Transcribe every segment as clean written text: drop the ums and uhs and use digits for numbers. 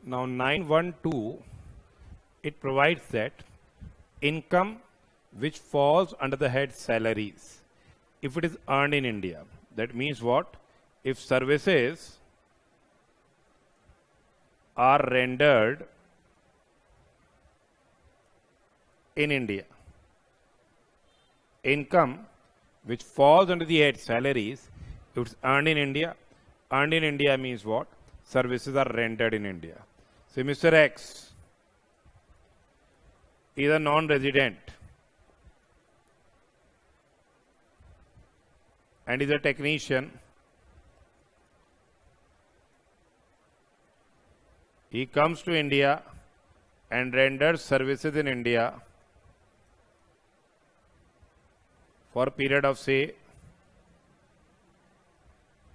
Now 912, it provides that income which falls under the head salaries, if it is earned in India, that means what? If services are rendered in India, income which falls under the head salaries, if it's earned in India means what? Services are rendered in India. So Mr. X is a non-resident and is a technician. He comes to India and renders services in India for a period of say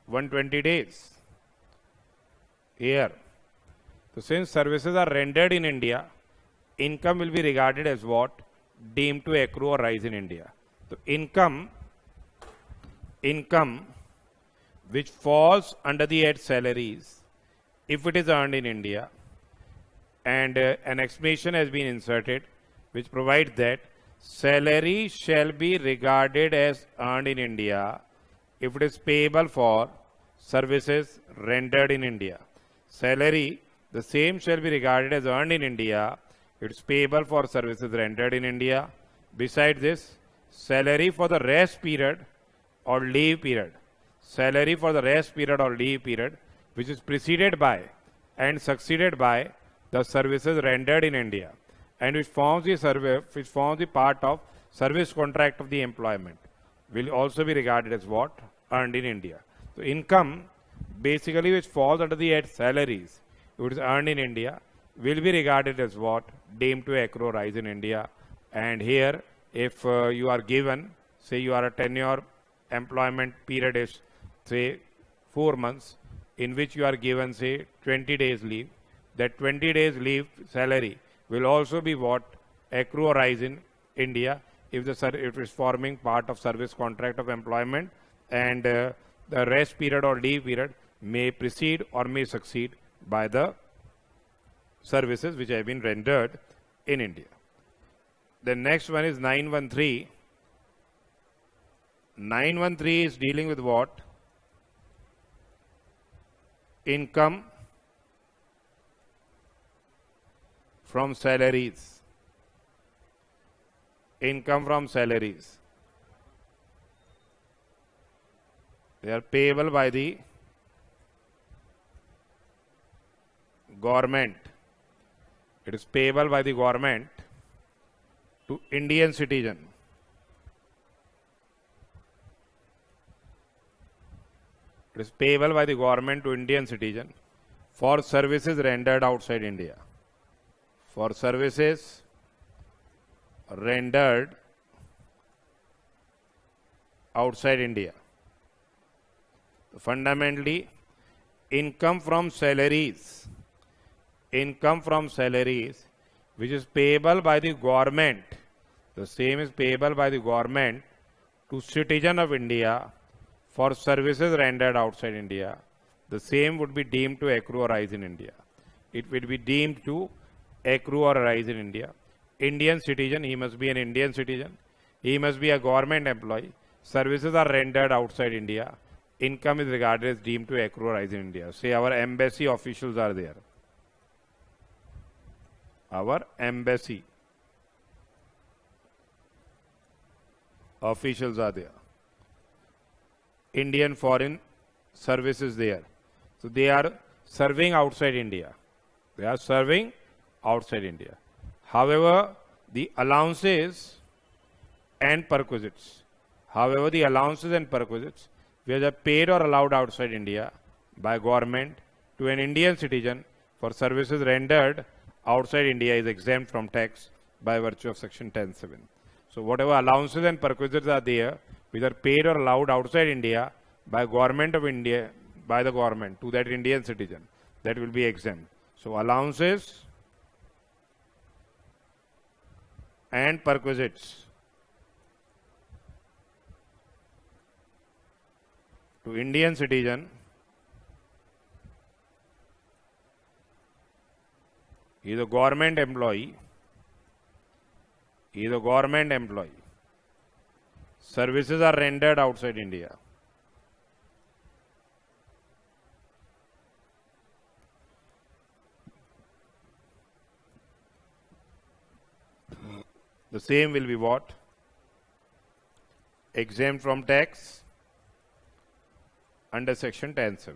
120 days. Here, so since services are rendered in India, income will be regarded as what? Deemed to accrue or rise in India. So income which falls under the head salaries, if it is earned in India, and an explanation has been inserted which provides that salary shall be regarded as earned in India if it is payable for services rendered in India. Salary, the same shall be regarded as earned in India if it is payable for services rendered in India. Besides this, salary for the rest period or leave period, salary for the rest period or leave period which is preceded by and succeeded by the services rendered in India and which forms the part of service contract of the employment will also be regarded as what? Earned in India. So income basically which falls under the head salaries, if it is earned in India, will be regarded as what? Deemed to accrue or rise in India. And here, if you are given, say you are a tenure employment period is say 4 months, in which you are given say 20 days leave, that 20 days leave salary will also be what? Accrue or rise in India if it is forming part of service contract of employment, and the rest period or leave period may precede or may succeed by the services which have been rendered in India. The next one is 913. 913 is dealing with what? Income from salaries. Income from salaries. They are payable by the government. It is payable by the government to Indian citizen. It is payable by the government to Indian citizen for services rendered outside India. For services rendered outside India. Fundamentally, income from salaries which is payable by the government, the same is payable by the government to citizen of India for services rendered outside India, the same would be deemed to accrue or rise in India. It will be deemed to accrue or rise in India. Indian citizen, he must be an Indian citizen. He must be a government employee. Services are rendered outside India. Income is regarded as deemed to accrue or rise in India. Say our embassy officials are there. Our embassy officials are there. Indian foreign services there. So they are serving outside India. They are serving outside India. However, the allowances and perquisites, which are paid or allowed outside India by government to an Indian citizen for services rendered outside India is exempt from tax by virtue of section 10(7). So whatever allowances and perquisites are there, which are paid or allowed outside India by government of India, by the government to that Indian citizen, that will be exempt. So allowances and perquisites to Indian citizen He is a government employee. He is a government employee. Services are rendered outside India. The same will be what? Exempt from tax under section 10(7).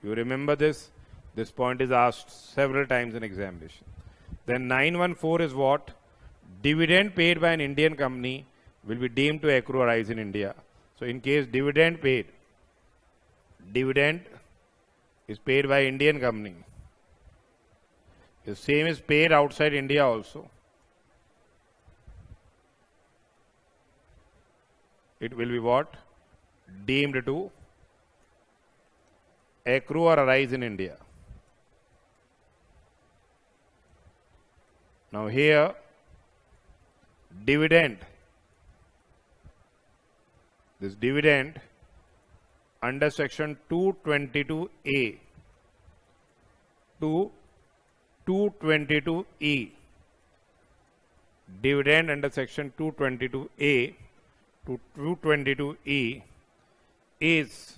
You remember this? This point is asked several times in examination. Then 914 is what? Dividend paid by an Indian company will be deemed to accrue or rise in India. So in case dividend is paid by Indian company. The same is paid outside India also. It will be what? Deemed to accrue or arise in India. Now here, dividend. This dividend under section 222A to 222E. Dividend under section 222A to 222E is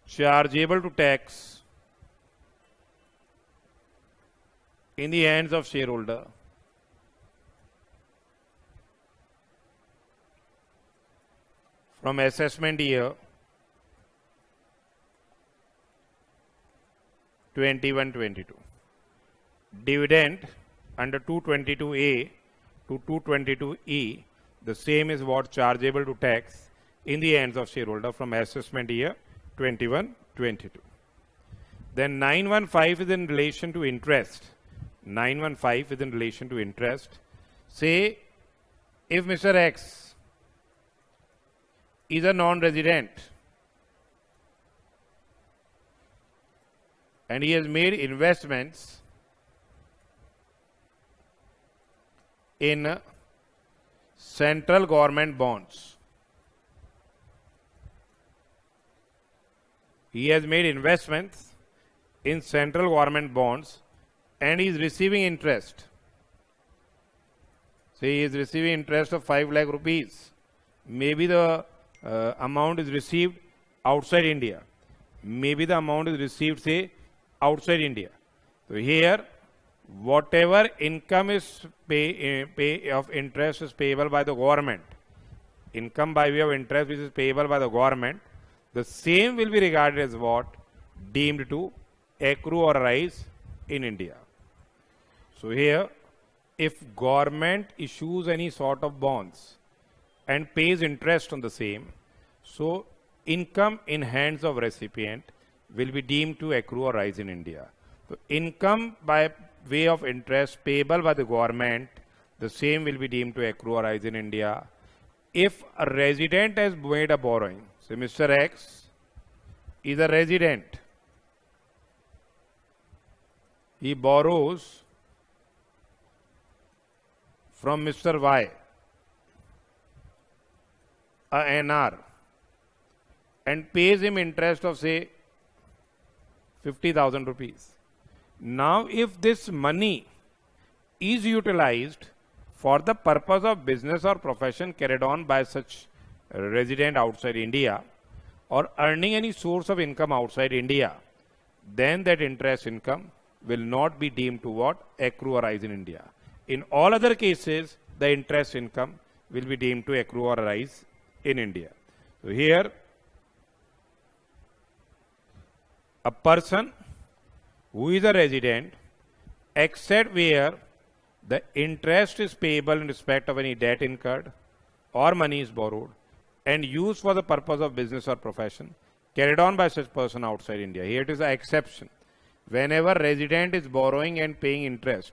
chargeable to tax in the hands of shareholder from assessment year 21-22. Dividend under 222A to 222E, the same is what? Chargeable to tax in the hands of shareholder from assessment year 21-22. Then 915 is in relation to interest. 915 is in relation to interest. Say if Mr. X is a non-resident and he has made investments in central government bonds. He has made investments in central government bonds and he is receiving interest. Say he is receiving interest of 5 lakh rupees. Maybe the amount is received outside India. Maybe the amount is received, say, outside India. So here, whatever income is pay of interest is payable by the government. Income by way of interest which is payable by the government, the same will be regarded as what? Deemed to accrue or rise in India. So here, if government issues any sort of bonds and pays interest on the same, so income in hands of recipient will be deemed to accrue or rise in India. So income by way of interest payable by the government, the same will be deemed to accrue or rise in India. If a resident has made a borrowing, say Mr. X is a resident, he borrows from Mr. Y, a NR, and pays him interest of say 50,000 rupees. Now, if this money is utilized for the purpose of business or profession carried on by such resident outside India or earning any source of income outside India, then that interest income will not be deemed to what? Accrue or rise in India. In all other cases, the interest income will be deemed to accrue or rise in India. So here, a person who is a resident, except where the interest is payable in respect of any debt incurred or money is borrowed and used for the purpose of business or profession carried on by such person outside India. Here it is an exception. Whenever resident is borrowing and paying interest,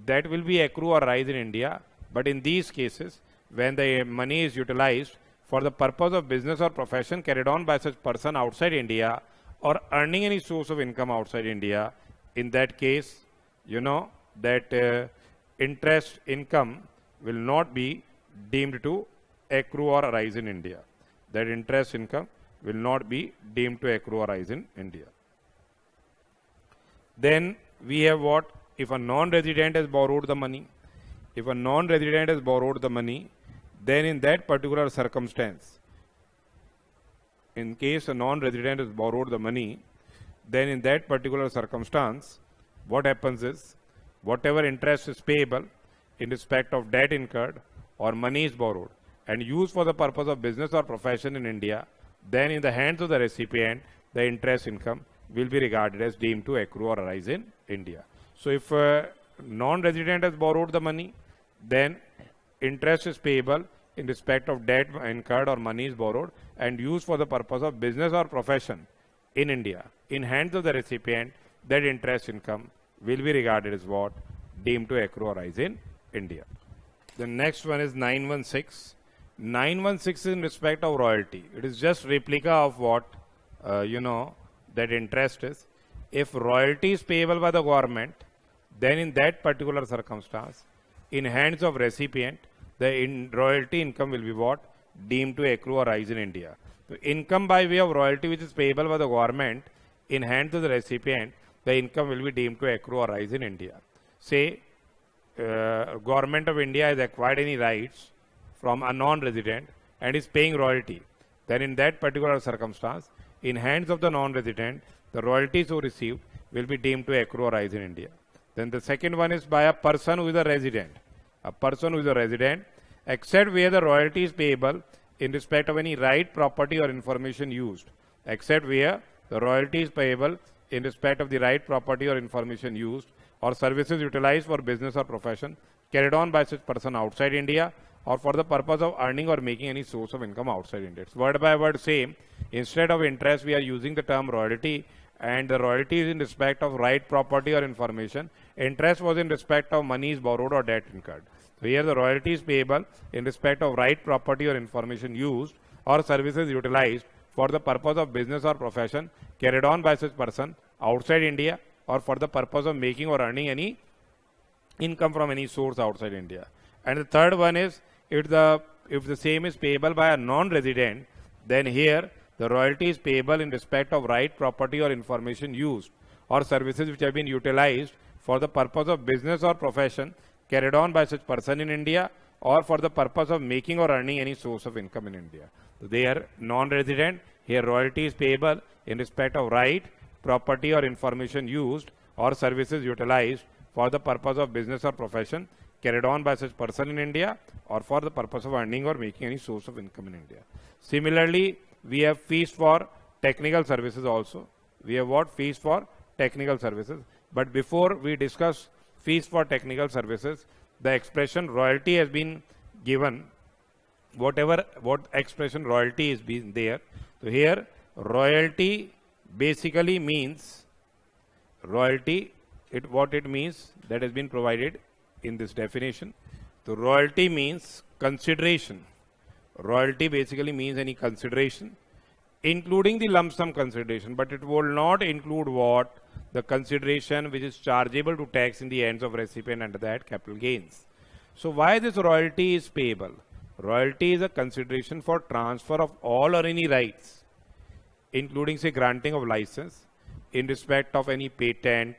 that will be accrue or rise in India. But in these cases, when the money is utilized for the purpose of business or profession carried on by such person outside India or earning any source of income outside India, in that case, you know that interest income will not be deemed to accrue or arise in India. That interest income will not be deemed to accrue or rise in India. Then we have what? If a non-resident has borrowed the money, if a non-resident has borrowed the money, then in that particular circumstance, in case a non-resident has borrowed the money, then in that particular circumstance, what happens is, whatever interest is payable in respect of debt incurred or money is borrowed and used for the purpose of business or profession in India, then in the hands of the recipient, the interest income will be regarded as deemed to accrue or arise in India. So if a non-resident has borrowed the money, then interest is payable in respect of debt incurred or money is borrowed and used for the purpose of business or profession in India. In hands of the recipient, that interest income will be regarded as what? Deemed to accrue or arise in India. The next one is 916. 916 is in respect of royalty. It is just replica of what that interest is. If royalty is payable by the government, then in that particular circumstance, in hands of recipient, the royalty income will be what? Deemed to accrue or rise in India. So income by way of royalty which is payable by the government, in hands of the recipient, the income will be deemed to accrue or rise in India. Say, government of India has acquired any rights from a non-resident and is paying royalty. Then in that particular circumstance, in hands of the non-resident, the royalties who received will be deemed to accrue or rise in India. Then the second one is by a person who is a resident. A person who is a resident, except where the royalty is payable in respect of any right, property or information used. Except where the royalty is payable in respect of the right, property or information used or services utilized for business or profession carried on by such person outside India or for the purpose of earning or making any source of income outside India. It's word by word same. Instead of interest, we are using the term royalty, and the royalty is in respect of right, property or information. Interest was in respect of monies borrowed or debt incurred. So here the royalty is payable in respect of right, property or information used or services utilized for the purpose of business or profession carried on by such person outside India or for the purpose of making or earning any income from any source outside India. And the third one is, if the same is payable by a non-resident, then here the royalty is payable in respect of right, property or information used or services which have been utilized for the purpose of business or profession carried on by such person in India or for the purpose of making or earning any source of income in India. So they are non-resident. Here royalty is payable in respect of right, property or information used or services utilized for the purpose of business or profession carried on by such person in India or for the purpose of earning or making any source of income in India. Similarly, we have fees for technical services also. We have what? Fees for technical services. But before we discuss fees for technical services, the expression royalty has been given. What expression royalty is being there. So here royalty basically means royalty. What it means, that has been provided in this definition. So royalty means consideration. Royalty basically means any consideration, including the lump sum consideration, but it will not include what? The consideration which is chargeable to tax in the hands of recipient under that capital gains. So why this royalty is payable? Royalty is a consideration for transfer of all or any rights, including say granting of license in respect of any patent,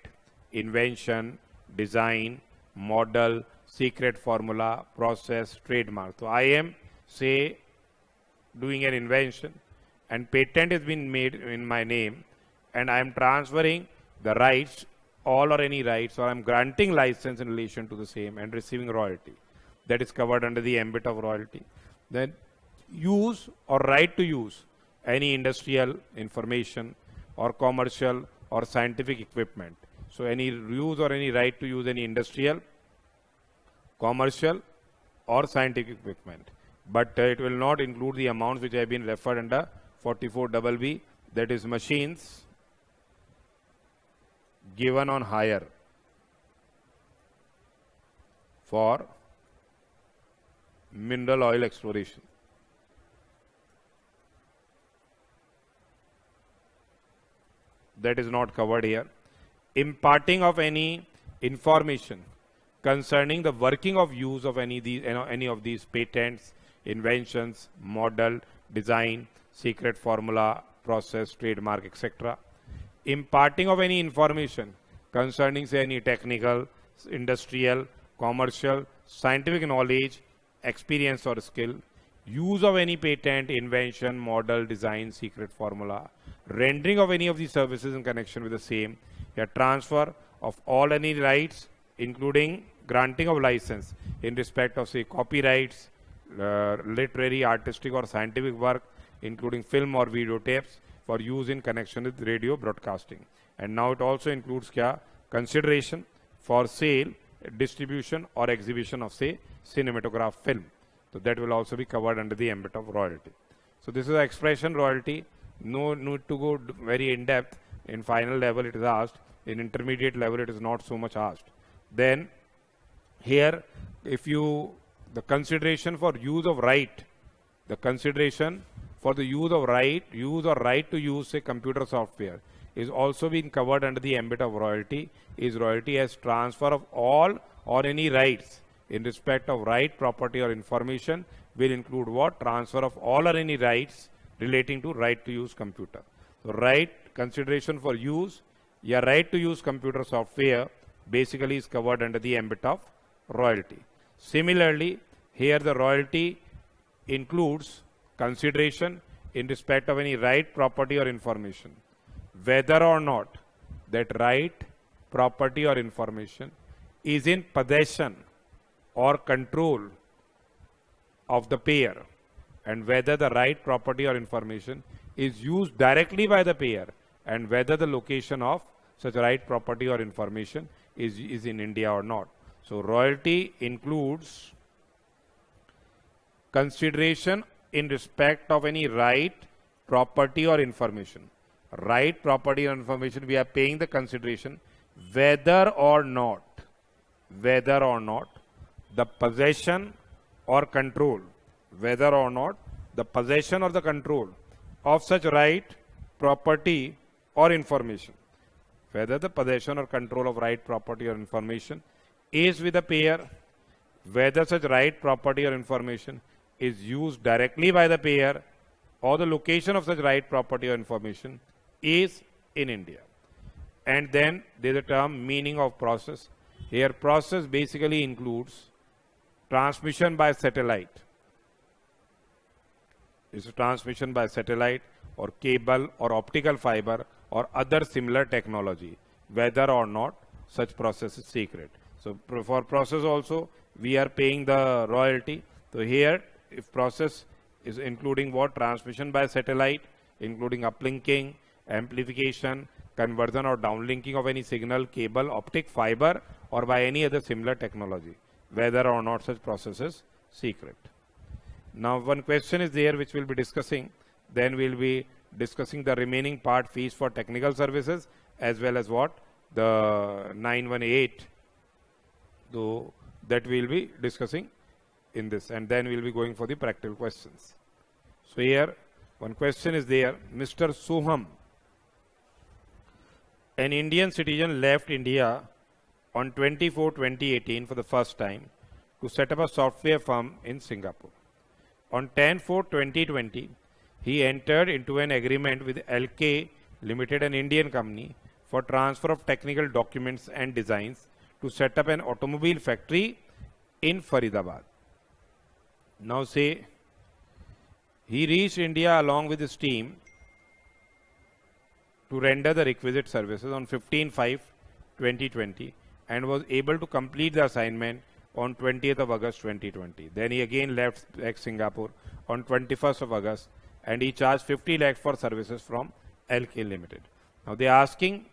invention, design, model, secret formula, process, trademark. So I am say doing an invention and patent has been made in my name and I am transferring the rights, all or any rights, or I am granting license in relation to the same and receiving royalty. That is covered under the ambit of royalty. Then use or right to use any industrial information or commercial or scientific equipment. So any use or any right to use any industrial, commercial or scientific equipment. But it will not include the amounts which have been referred under 44BB, that is machines given on hire for mineral oil exploration. That is not covered here. Imparting of any information concerning the working of use of any of these patents, inventions, model, design, secret formula, process, trademark, etc. Imparting of any information concerning say any technical, industrial, commercial, scientific knowledge, experience or skill, use of any patent, invention, model, design, secret formula, rendering of any of these services in connection with the same, a transfer of all any rights, including granting of license in respect of say copyrights, literary, artistic or scientific work, including film or videotapes for use in connection with radio broadcasting. And now it also includes kya? Consideration for sale, distribution or exhibition of say cinematograph film. So that will also be covered under the ambit of royalty. So this is the expression royalty. No need to go very in depth. In final level it is asked. In intermediate level it is not so much asked. Then here if you the consideration for use of right, the consideration for the use or right to use say computer software is also being covered under the ambit of royalty. Is royalty as transfer of all or any rights in respect of right, property or information will include what? Transfer of all or any rights relating to right to use computer. So right consideration for use, yeah, right to use computer software basically is covered under the ambit of royalty. Similarly, here the royalty includes consideration in respect of any right, property or information, whether or not that right, property or information is in possession or control of the payer, and whether the right, property or information is used directly by the payer, and whether the location of such right, property or information is in India or not. So royalty includes consideration in respect of any right, property or information. Right, property or information, we are paying the consideration whether or not the possession or control, whether or not the possession or the control of such right, property or information, whether the possession or control of right, property or information is with the payer, whether such right, property or information is used directly by the payer, or the location of such right, property or information is in India. And then there is a term meaning of process. Here process basically includes transmission by satellite. It's a transmission by satellite or cable or optical fiber or other similar technology, whether or not such process is secret. So for process also we are paying the royalty. So here if process is including what? Transmission by satellite, including uplinking, amplification, conversion or downlinking of any signal, cable, optic fiber or by any other similar technology, whether or not such process is secret. Now one question is there which we'll be discussing. Then we'll be discussing the remaining part, fees for technical services, as well as what? The 918, though that we'll be discussing in this, and then we'll be going for the practical questions. So here one question is there. Mr. Soham, an Indian citizen, left India on 24/2018 for the first time to set up a software firm in Singapore. On 10/4/2020, he entered into an agreement with LK Limited, an Indian company, for transfer of technical documents and designs to set up an automobile factory in Faridabad. Now say he reached India along with his team to render the requisite services on 15/5/2020 and was able to complete the assignment on 20th of August 2020. Then he again left Singapore on 21st of August and he charged 50 lakhs for services from LK Limited. Now they are asking,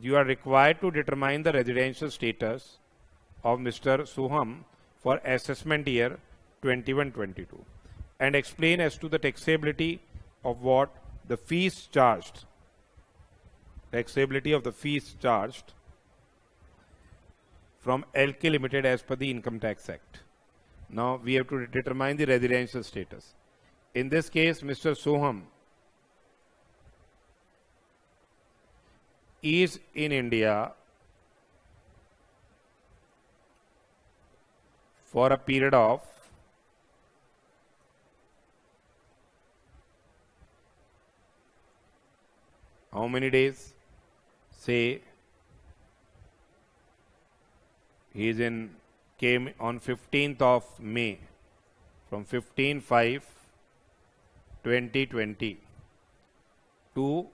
you are required to determine the residential status of Mr. Soham for assessment year 21-22 and explain as to the taxability of what? The fees charged. Taxability of the fees charged from LK Limited as per the Income Tax Act. Now we have to determine the residential status. In this case, Mr. Soham is in India for a period of how many days? Say He is in came on 15th of May from 15/5/2020 to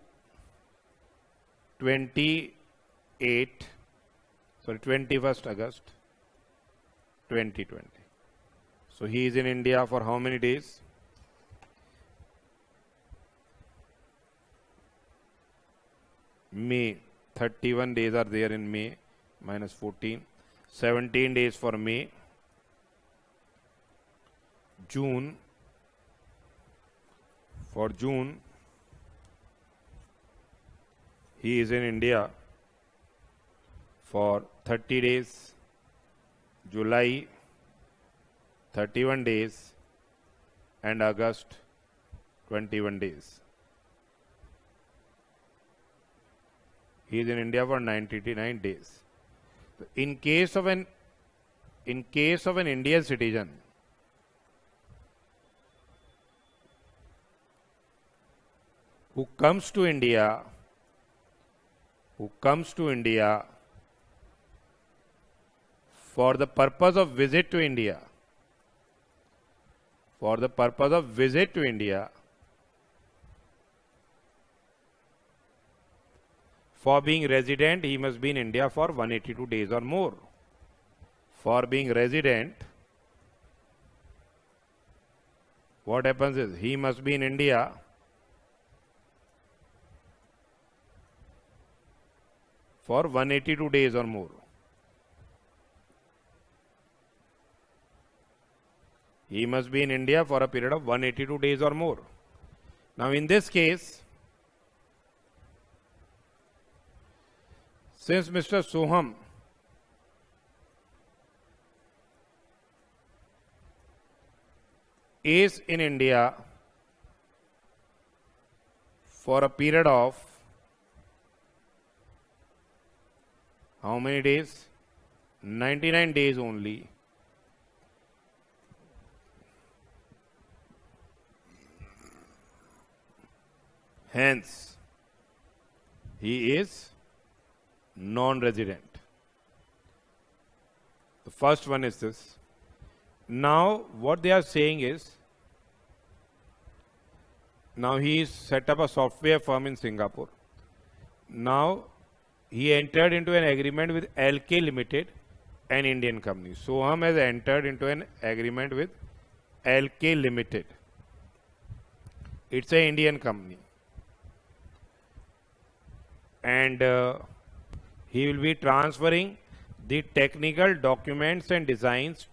21st August 2020. So he is in India for how many days? May, 31 days are there in May, minus 14, 17 days for May. June, for June, he is in India for 30 days. July, 31 days, and August, 21 days. He is in India for 99 days. In case of an Indian citizen who comes to India for the purpose of visit to India, for being resident, he must be in India for 182 days or more. For being resident, what happens is he must be in India for 182 days or more. He must be in India for a period of 182 days or more. Now, in this case, since Mr. Soham is in India for a period of how many days? 99 days only. Hence, he is non-resident. The first one is this. Now, what they are saying is, now he set up a software firm in Singapore. Now, he entered into an agreement with LK Limited, an Indian company. Soham has entered into an agreement with LK Limited. It's an Indian company. And he will be transferring the technical documents and designs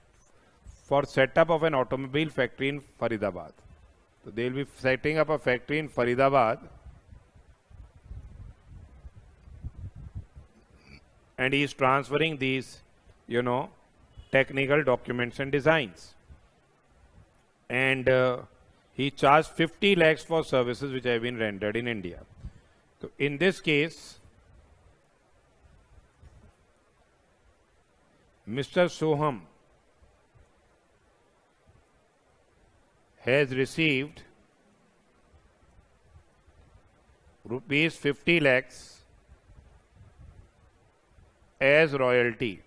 for setup of an automobile factory in Faridabad. So they will be setting up a factory in Faridabad, and he is transferring these, technical documents and designs. And he charged 50 lakhs for services which have been rendered in India. So in this case, Mr. Soham has received rupees 50 lakhs as royalty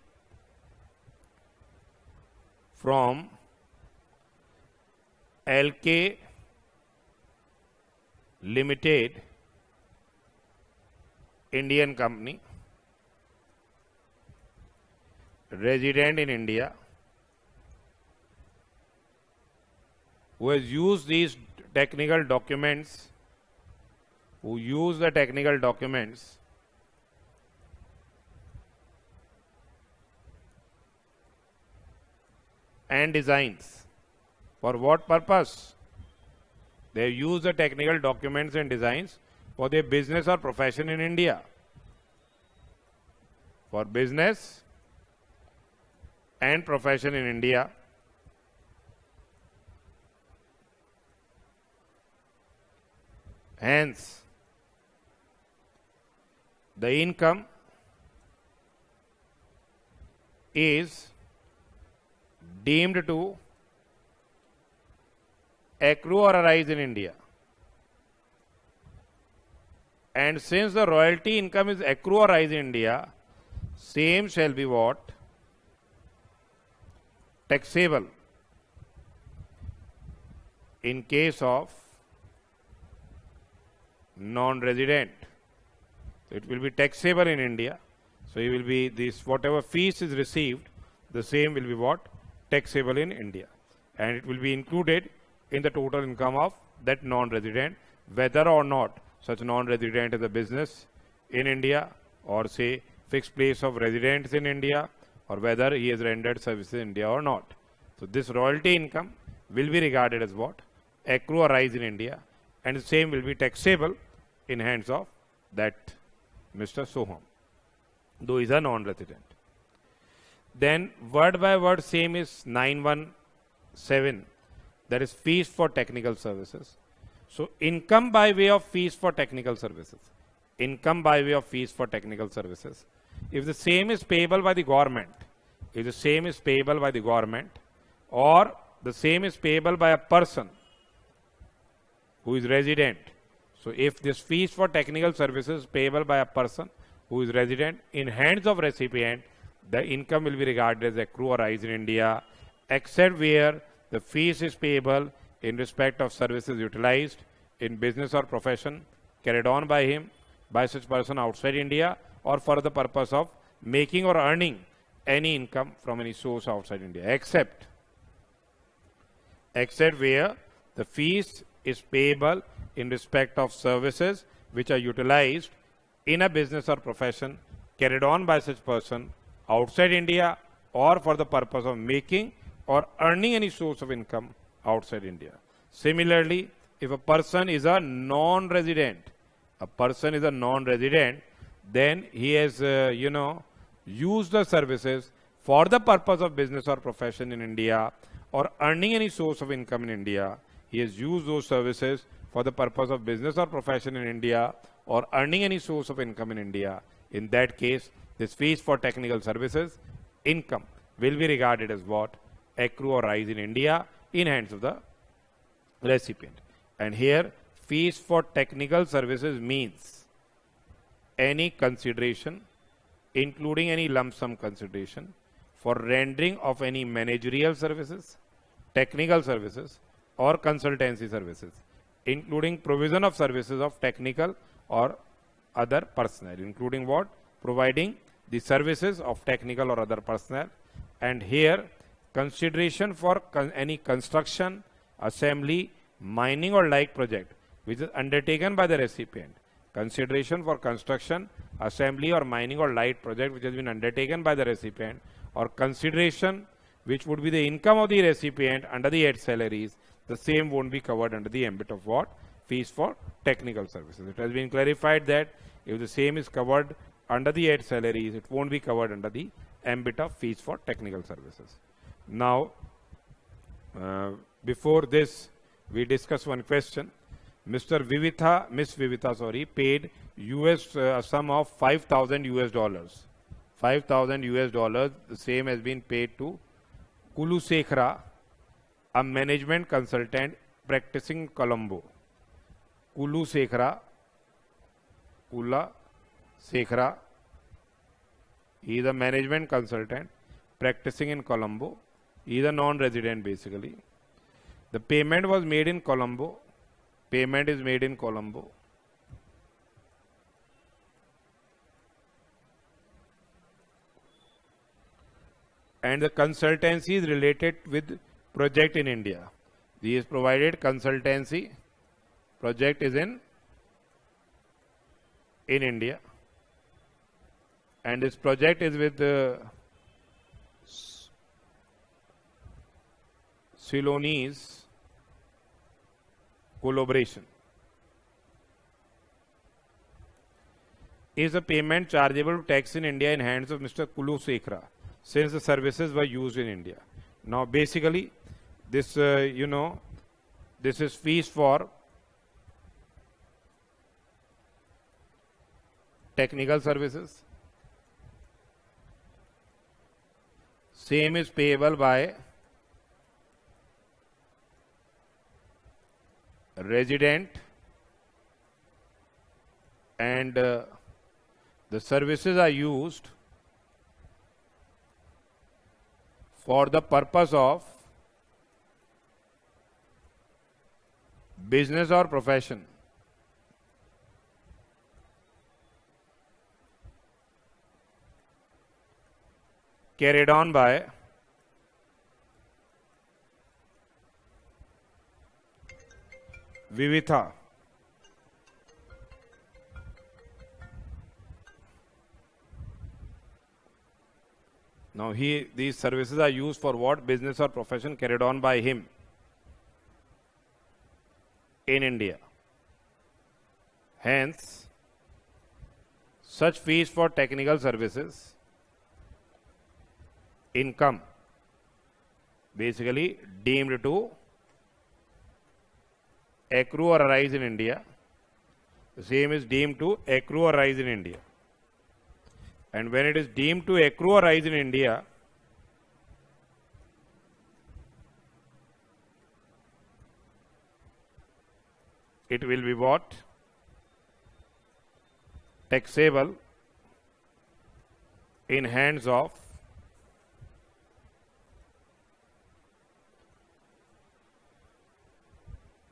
from LK Limited, Indian company, resident in India, who has used these technical documents, and designs. For what purpose? They use the technical documents and designs for their business or profession in India. For business and profession in India. Hence, the income is deemed to accrue or arise in India. And since the royalty income is accrue or arise in India, same shall be what? taxable in case of non-resident. So it will be taxable in India. So it will be this, whatever fees is received, the same will be what? Taxable in India. And it will be included in the total income of that non-resident, whether or not such non-resident is a business in India, or say fixed place of residence in India, or whether he has rendered services in India or not. So this royalty income will be regarded as what? Accrue or rise in India, and the same will be taxable in hands of that Mr. Soham, though he is a non-resident. Then word by word same is 917, that is fees for technical services. So income by way of fees for technical services. Income by way of fees for technical services. If the same is payable by the government, if the same is payable by the government, or the same is payable by a person who is resident. So if this fees for technical services payable by a person who is resident in hands of recipient, the income will be regarded as accrue or rise in India, except where the fees is payable in respect of services utilized in business or profession carried on by him, by such person outside India, or for the purpose of making or earning any income from any source outside India, except where the fees is payable in respect of services which are utilized in a business or profession carried on by such person outside India, or for the purpose of making or earning any source of income outside India. Similarly, if a person is a non-resident, then he has, used the services for the purpose of business or profession in India, or earning any source of income in India. He has used those services for the purpose of business or profession in India, or earning any source of income in India. In that case, this fees for technical services income will be regarded as what? Accrue or rise in India in hands of the recipient. And here, fees for technical services means any consideration, including any lump sum consideration, for rendering of any managerial services, technical services, or consultancy services, including provision of services of technical or other personnel, including what? Providing the services of technical or other personnel. And here, consideration for any construction, assembly, mining or like project which is undertaken by the recipient. Consideration for construction, assembly or mining or light project which has been undertaken by the recipient, or consideration which would be the income of the recipient under the 8 salaries, the same won't be covered under the ambit of what? Fees for technical services. It has been clarified that if the same is covered under the 8 salaries, it won't be covered under the ambit of fees for technical services. Now, before this, we discuss one question. Miss Vivitha, paid a sum of $5,000. $5,000, the same has been paid to Kulu Sekhra, a management consultant practicing in Colombo. Kula Sekhra, he is a management consultant practicing in Colombo. He is a non-resident basically. The payment was made in Colombo. Payment is made in Colombo. And the consultancy is related with project in India. He is provided consultancy. Project is in India. And this project is with Ceylonese collaboration. Is the payment chargeable to tax in India in hands of Mr. Kulu Sekhra, since the services were used in India? Now, basically, this, this is fees for technical services. Same is payable by resident, and the services are used for the purpose of business or profession carried on by Vivitha. Now these services are used for what? Business or profession carried on by him in India. Hence, such fees for technical services, income, basically deemed to accrue or arise in India. The same is deemed to accrue or arise in India. And when it is deemed to accrue or arise in India, it will be what? Taxable in hands of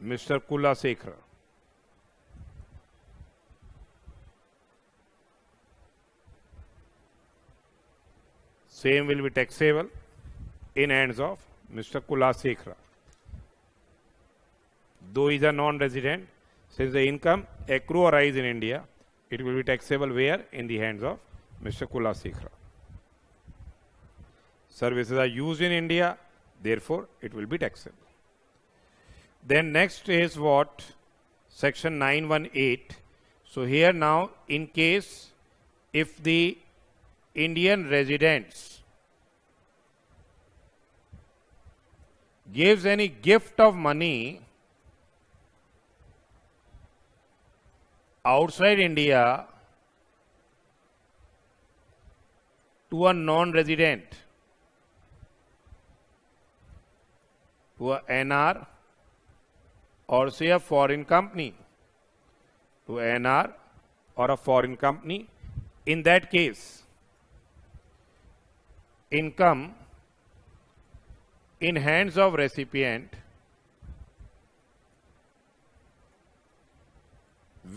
Mr. Kulasekara. Same will be taxable in hands of Mr. Kulasekara. Though he is a non-resident, since the income accrue or rise in India, it will be taxable where? In the hands of Mr. Kulasekara. Services are used in India, therefore it will be taxable. Then next is what? Section 918. So here now, in case if the Indian residents gives any gift of money outside India to a non-resident, to a NR, or say a foreign company, to NR or a foreign company, in that case, income in hands of recipient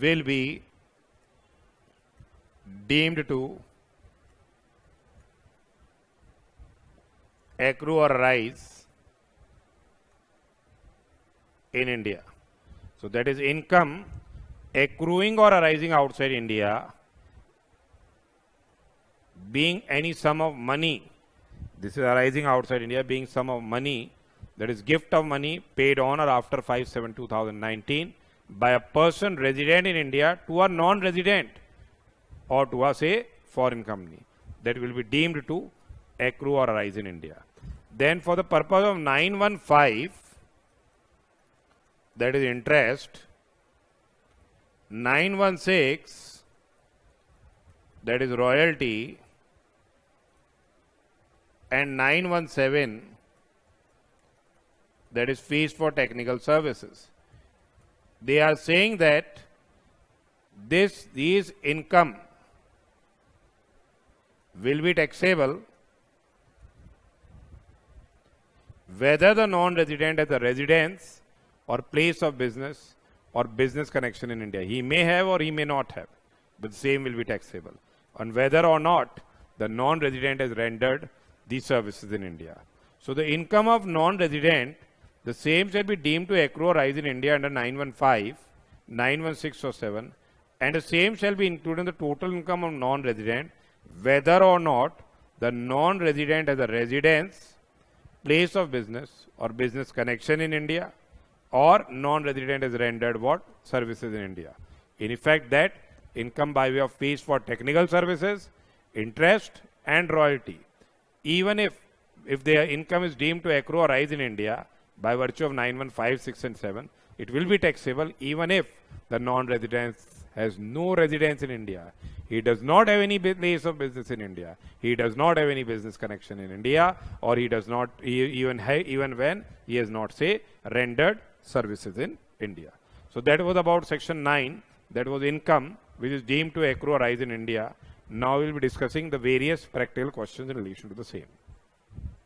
will be deemed to accrue or rise in India. So that is income accruing or arising outside India, being any sum of money. This is arising outside India, being sum of money, that is gift of money paid on or after 5/7/2019 by a person resident in India to a non-resident or to a, say, foreign company. That will be deemed to accrue or arise in India. Then for the purpose of 915, that is interest, 916, that is royalty, and 917, that is fees for technical services. They are saying that these income will be taxable whether the non-resident has a residence or place of business or business connection in India. He may have or he may not have, but the same will be taxable on whether or not the non-resident has rendered these services in India. So the income of non-resident, the same shall be deemed to accrue or rise in India under 915, 916 or 7, and the same shall be included in the total income of non-resident whether or not the non-resident has a residence, place of business or business connection in India, or non-resident has rendered what? Services in India. In effect, that income by way of fees for technical services, interest and royalty, even if their income is deemed to accrue or rise in India by virtue of 915, 6 and 7, it will be taxable even if the non-resident has no residence in India. He does not have any place of business in India. He does not have any business connection in India, or he does not even when he has not, say, rendered services in India. So that was about section 9. That was income which is deemed to accrue or rise in India. Now we will be discussing the various practical questions in relation to the same.